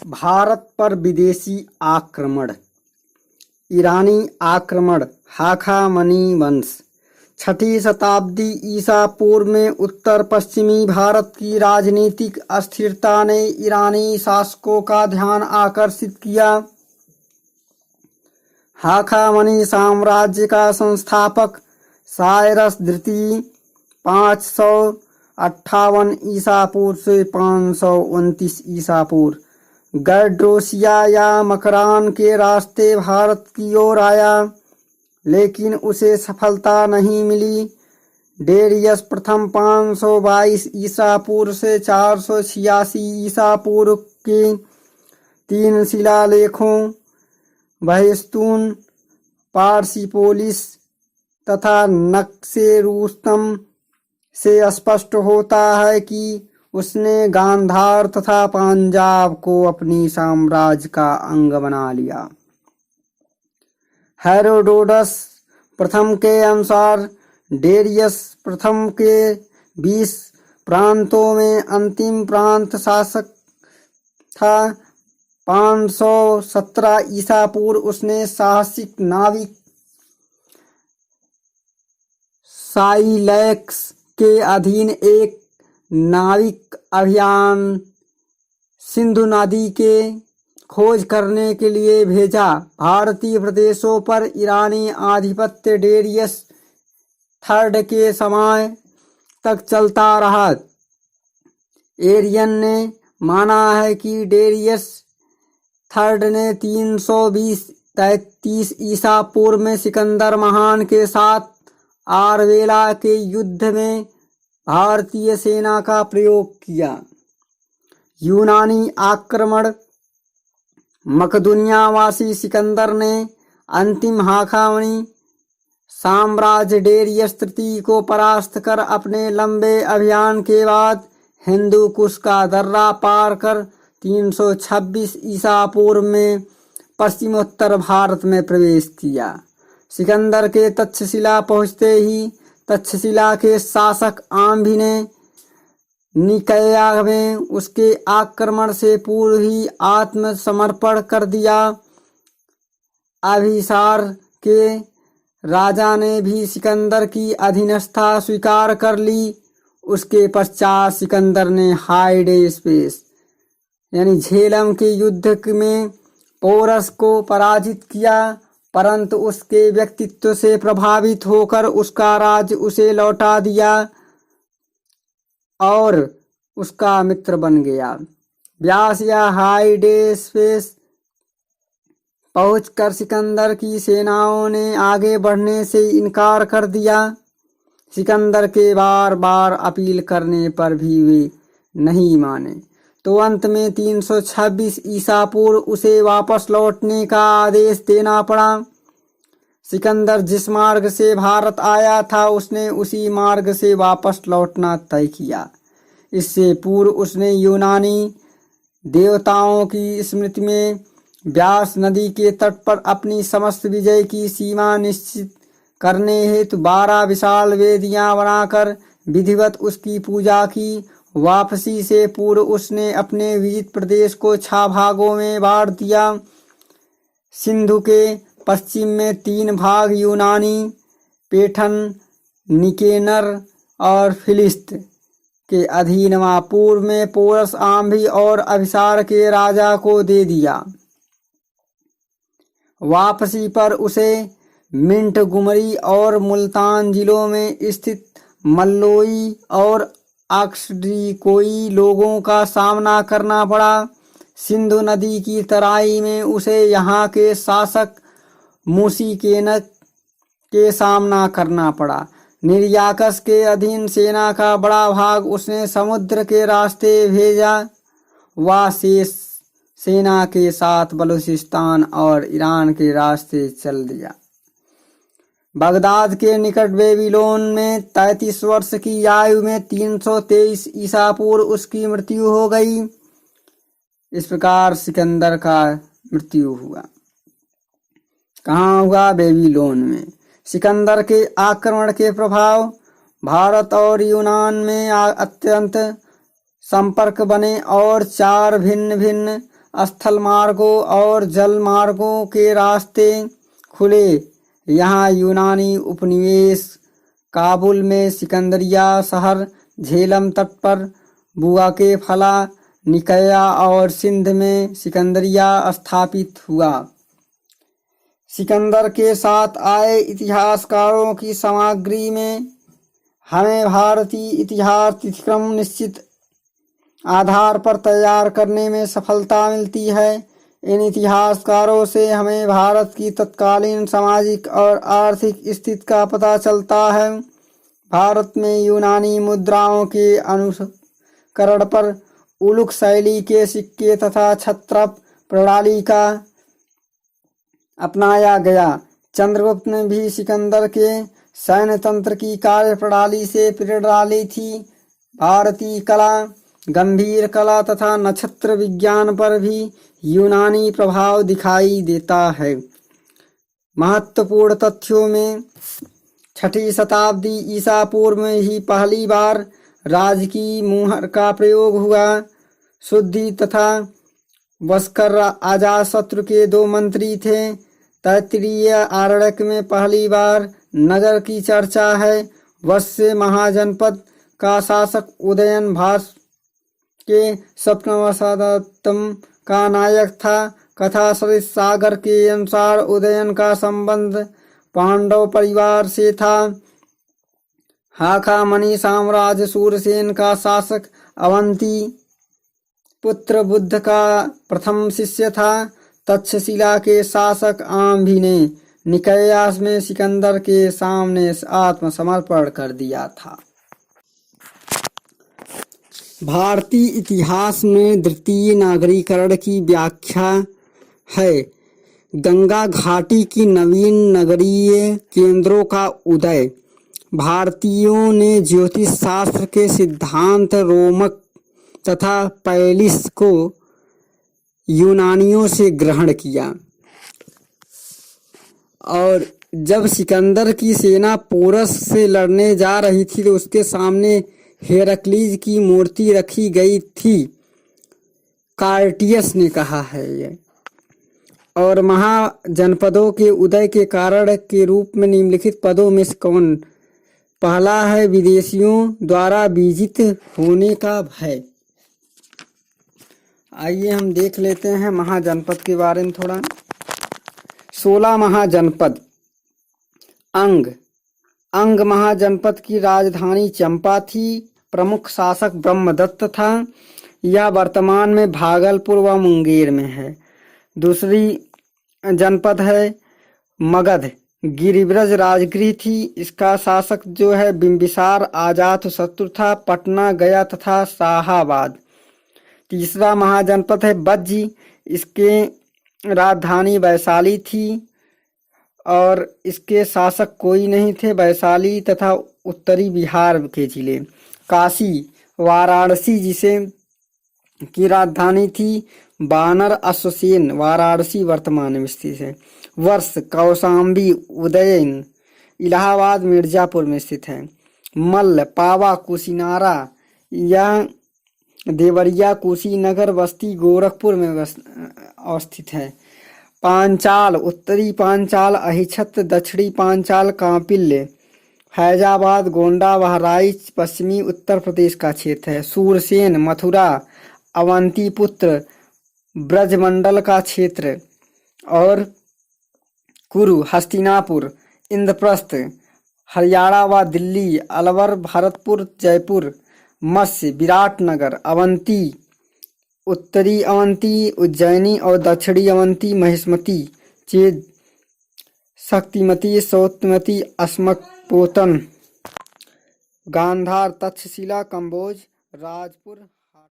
भारत पर विदेशी आक्रमण। ईरानी आक्रमण। हाखामनी वंश। 6ठी शताब्दी ईसा पूर्व में उत्तर पश्चिमी भारत की राजनीतिक अस्थिरता ने ईरानी शासकों का ध्यान आकर्षित किया। हाखामनी साम्राज्य का संस्थापक सायरस द्वितीय 558 ईसा पूर्व से 529 ईसा पूर्व गर्डोसिया या मकरान के रास्ते भारत की ओर आया, लेकिन उसे सफलता नहीं मिली। डेरियस प्रथम 522 ईसा पूर्व से 486 ईसा पूर्व के 3 शिलालेखों बहिस्तून, पार्सिपोलिस तथा नक्शे रुस्तम से स्पष्ट होता है कि उसने गांधार तथा पंजाब को अपनी साम्राज्य का अंग बना लिया। हेरोडोटस प्रथम के अनुसार डेरियस प्रथम के 20 प्रांतों में अंतिम प्रांत शासक था। 517 ईसा पूर्व उसने साहसिक नाविक साइलैक्स के अधीन एक नाविक अभियान सिंधु नदी के खोज करने के लिए भेजा। भारतीय प्रदेशों पर ईरानी आधिपत्य डेरियस थर्ड के समय तक चलता रहा। एरियन ने माना है कि डेरियस थर्ड ने 320-33 ईसा पूर्व में सिकंदर महान के साथ आरवेला के युद्ध में भारतीय सेना का प्रयोग किया। यूनानी आक्रमण। मकदूनियावासी सिकंदर ने अंतिम हाखामनी साम्राज्य डेरियस तृतीय को परास्त कर अपने लंबे अभियान के बाद हिंदू कुश का दर्रा पार कर 326 ईसा पूर्व में पश्चिमोत्तर भारत में प्रवेश किया। सिकंदर के तक्षशिला पहुँचते ही तक्षशिला के शासक आम्भी ने निकया में उसके आक्रमण से पूर्व ही आत्मसमर्पण कर दिया। अभिसार के राजा ने भी सिकंदर की अधीनस्था स्वीकार कर ली। उसके पश्चात सिकंदर ने हाइडेस्पेस यानी झेलम के युद्ध में पोरस को पराजित किया, परंतु उसके व्यक्तित्व से प्रभावित होकर उसका राज्य उसे लौटा दिया और उसका मित्र बन गया। व्यास या हाइडेस्पेस पहुंचकर सिकंदर की सेनाओं ने आगे बढ़ने से इनकार कर दिया। सिकंदर के बार बार अपील करने पर भी वे नहीं माने, तो अंत में 326 ईसा पूर्व उसे वापस लौटने का आदेश देना पड़ा। सिकंदर जिस मार्ग से भारत आया था उसने उसी मार्ग से वापस लौटना तय किया। इससे पूर्व उसने यूनानी देवताओं की स्मृति में व्यास नदी के तट पर अपनी समस्त विजय की सीमा निश्चित करने हेतु 12 विशाल वेदियां बनाकर विधिवत उसकी पूजा की। वापसी से पूर्व उसने अपने विजित प्रदेश को 6 भागों में बांट दिया। सिंधु के पश्चिम में 3 भाग यूनानी, पेठन, निकेनर और फिलिस्त के अधीन व पूर्व में पोरस, आम्भी और अभिसार के राजा को दे दिया। वापसी पर उसे मिंट गुमरी और मुल्तान जिलों में स्थित मल्लोई और अक्सडीकोई लोगों का सामना करना पड़ा। सिंधु नदी की तराई में उसे यहाँ के शासक मुसिकेनक के सामना करना पड़ा। निर्याकस के अधीन सेना का बड़ा भाग उसने समुद्र के रास्ते भेजा। वह शेष सेना के साथ बलूचिस्तान और ईरान के रास्ते चल दिया। बगदाद के निकट बेबीलोन में 33 वर्ष की आयु में 323 ईसा पूर्व उसकी मृत्यु हो गई। इस प्रकार सिकंदर का मृत्यु हुआ। कहाँ हुआ? बेबीलोन में। सिकंदर के आक्रमण के प्रभाव भारत और यूनान में अत्यंत संपर्क बने और 4 भिन्न भिन्न स्थल मार्गों और जल मार्गों के रास्ते खुले। यहाँ यूनानी उपनिवेश काबुल में सिकंदरिया शहर, झेलम तट पर बुआ-के-फला, निकया और सिंध में सिकंदरिया स्थापित हुआ। सिकंदर के साथ आए इतिहासकारों की सामग्री में हमें भारतीय इतिहास तिथिक्रम निश्चित आधार पर तैयार करने में सफलता मिलती है। इन इतिहासकारों से हमें भारत की तत्कालीन सामाजिक और आर्थिक स्थिति का पता चलता है। भारत में यूनानी मुद्राओं के अनुकरण पर उलुक शैली के सिक्के तथा छत्रप प्रणाली का अपनाया गया। चंद्रगुप्त ने भी सिकंदर के सैन्य तंत्र की कार्य प्रणाली से प्रेरणा ली थी। भारतीय कला, गंभीर कला तथा नक्षत्र विज्ञान पर भी यूनानी प्रभाव दिखाई देता है। महत्वपूर्ण तथ्यों में 6ठी शताब्दी ईसा पूर्व में ही पहली बार राज की मुहर का प्रयोग हुआ। शुद्धि तथा बस्कर अजातशत्रु के 2 मंत्री थे। तैत्तिरीय आरण्यक में पहली बार नगर की चर्चा है। वत्स्य महाजनपद का शासक उदयन भास के स्वप्नवशतम का नायक था। कथा सरित सागर के अनुसार उदयन का संबंध पांडव परिवार से था। हाखामणि साम्राज्य सूरसेन का शासक अवंती पुत्र बुद्ध का प्रथम शिष्य था। तक्षशिला के शासक आम्भी ने निकया में सिकंदर के सामने आत्मसमर्पण कर दिया था। भारतीय इतिहास में द्वितीय नागरीकरण की व्याख्या है गंगा घाटी की नवीन नगरीय केंद्रों का उदय। भारतीयों ने ज्योतिष शास्त्र के सिद्धांत रोमक तथा पैलिस को यूनानियों से ग्रहण किया और जब सिकंदर की सेना पोरस से लड़ने जा रही थी तो उसके सामने हेरक्लीज की मूर्ति रखी गई थी। कार्टियस ने कहा है ये। और महाजनपदों के उदय के कारण के रूप में निम्नलिखित पदों में से कौन पहला है? विदेशियों द्वारा विजित होने का भय। आइए हम देख लेते हैं महाजनपद के बारे में थोड़ा। 16 महाजनपद। अंग महाजनपद की राजधानी चंपा थी। प्रमुख शासक ब्रह्मदत्त था। यह वर्तमान में भागलपुर व मुंगेर में है। दूसरी जनपद है मगध, गिरिब्रज राजगृह थी। इसका शासक जो है बिंबिसार अजातशत्रु था। पटना, गया तथा शाहाबाद। तीसरा महाजनपद है बज्जी। इसके राजधानी वैशाली थी और इसके शासक कोई नहीं थे। वैशाली तथा उत्तरी बिहार के जिले। काशी, वाराणसी जिसे की राजधानी थी। बानर अश्वसेन, वाराणसी वर्तमान में स्थित है। वर्ष कौशाम्बी, उदयन इलाहाबाद मिर्जापुर में स्थित है। मल्ल, पावा, कुशीनारा यह देवरिया, कुशीनगर, बस्ती गोरखपुर में अवस्थित है। पांचाल, उत्तरी पांचाल अहिछत्र, दक्षिणी पांचाल कांपिल्य, फैजाबाद, गोंडा, बहराइच पश्चिमी उत्तर प्रदेश का क्षेत्र है। सूरसेन, मथुरा, अवंतीपुत्र ब्रजमंडल का क्षेत्र और कुरु, हस्तिनापुर, इंद्रप्रस्थ, हरियाणा व दिल्ली, अलवर, भरतपुर, जयपुर, मत्स्य, विराटनगर, अवंती, उत्तरी अवंती, उज्जैनी और दक्षिणी अवंती, महिष्मती, चेद, शक्तिमती, सौतमती, अस्मकपोतन, गांधार, तक्षशिला, कंबोज, राजपुर।